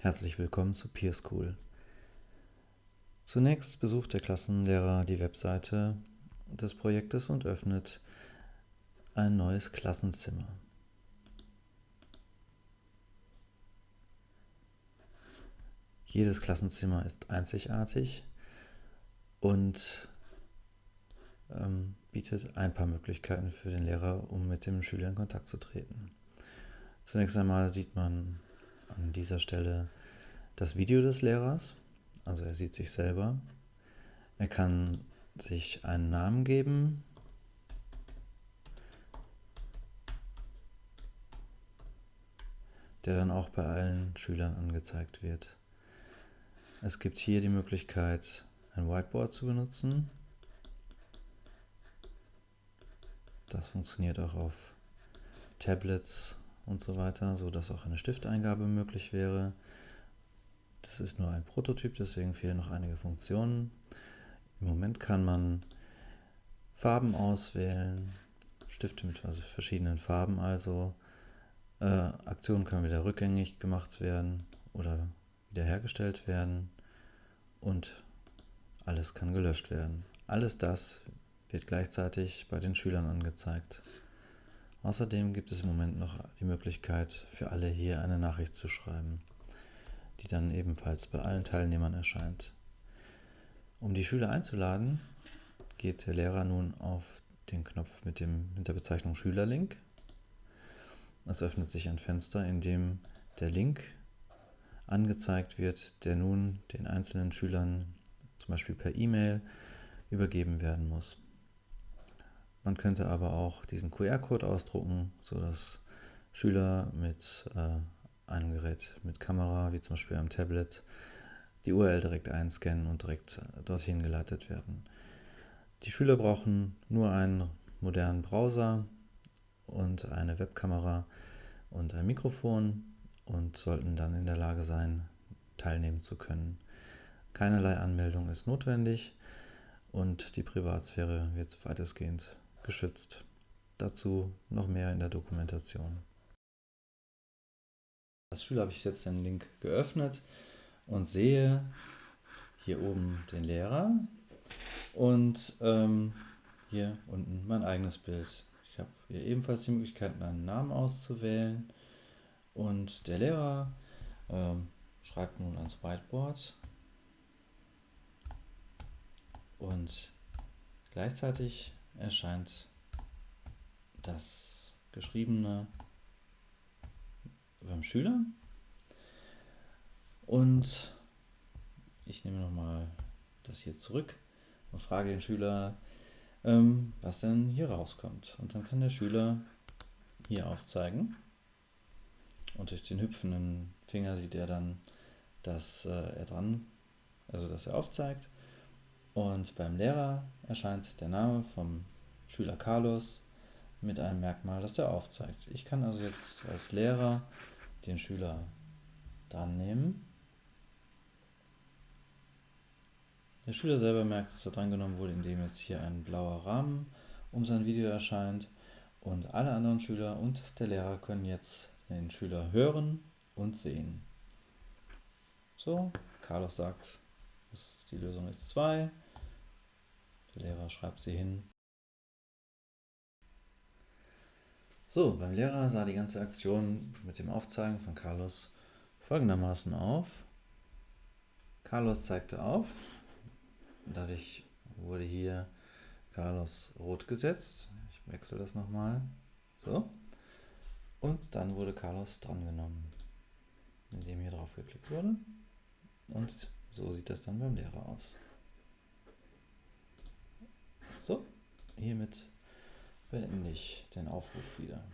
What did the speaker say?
Herzlich willkommen zu PeerSchool. Zunächst besucht der Klassenlehrer die Webseite des Projektes und öffnet ein neues Klassenzimmer. Jedes Klassenzimmer ist einzigartig und bietet ein paar Möglichkeiten für den Lehrer, um mit dem Schüler in Kontakt zu treten. Zunächst einmal sieht man an dieser Stelle das Video des Lehrers, also er sieht sich selber. Er kann sich einen Namen geben, der dann auch bei allen Schülern angezeigt wird. Es gibt hier die Möglichkeit, ein Whiteboard zu benutzen. Das funktioniert auch auf Tablets und so weiter, sodass auch eine Stifteingabe möglich wäre. Das ist nur ein Prototyp, deswegen fehlen noch einige Funktionen. Im Moment kann man Farben auswählen, Stifte mit verschiedenen Farben also. Aktionen können wieder rückgängig gemacht werden oder wiederhergestellt werden und alles kann gelöscht werden. Alles das wird gleichzeitig bei den Schülern angezeigt. Außerdem gibt es im Moment noch die Möglichkeit, für alle hier eine Nachricht zu schreiben, die dann ebenfalls bei allen Teilnehmern erscheint. Um die Schüler einzuladen, geht der Lehrer nun auf den Knopf mit der Bezeichnung Schülerlink. Es öffnet sich ein Fenster, in dem der Link angezeigt wird, der nun den einzelnen Schülern zum Beispiel per E-Mail übergeben werden muss. Man könnte aber auch diesen QR-Code ausdrucken, sodass Schüler mit einem Gerät mit Kamera, wie zum Beispiel einem Tablet, die URL direkt einscannen und direkt dorthin geleitet werden. Die Schüler brauchen nur einen modernen Browser und eine Webkamera und ein Mikrofon und sollten dann in der Lage sein, teilnehmen zu können. Keinerlei Anmeldung ist notwendig und die Privatsphäre wird weitestgehend geschützt. Dazu noch mehr in der Dokumentation. Als Schüler habe ich jetzt den Link geöffnet und sehe hier oben den Lehrer und hier unten mein eigenes Bild. Ich habe hier ebenfalls die Möglichkeit, einen Namen auszuwählen und der Lehrer schreibt nun ans Whiteboard und gleichzeitig erscheint das Geschriebene beim Schüler und ich nehme nochmal das hier zurück und frage den Schüler, was denn hier rauskommt. Und dann kann der Schüler hier aufzeigen und durch den hüpfenden Finger sieht er dann, dass er aufzeigt. Und beim Lehrer erscheint der Name vom Schüler Carlos mit einem Merkmal, das der aufzeigt. Ich kann also jetzt als Lehrer den Schüler dran nehmen. Der Schüler selber merkt, dass er drangenommen wurde, indem jetzt hier ein blauer Rahmen um sein Video erscheint. Und alle anderen Schüler und der Lehrer können jetzt den Schüler hören und sehen. So, Carlos sagt, die Lösung ist 2. Der Lehrer schreibt sie hin. So, beim Lehrer sah die ganze Aktion mit dem Aufzeigen von Carlos folgendermaßen auf. Carlos zeigte auf. Dadurch wurde hier Carlos rot gesetzt. Ich wechsle das nochmal. So. Und dann wurde Carlos drangenommen, indem hier drauf geklickt wurde. Und so sieht das dann beim Lehrer aus. So, hiermit beende ich den Aufruf wieder.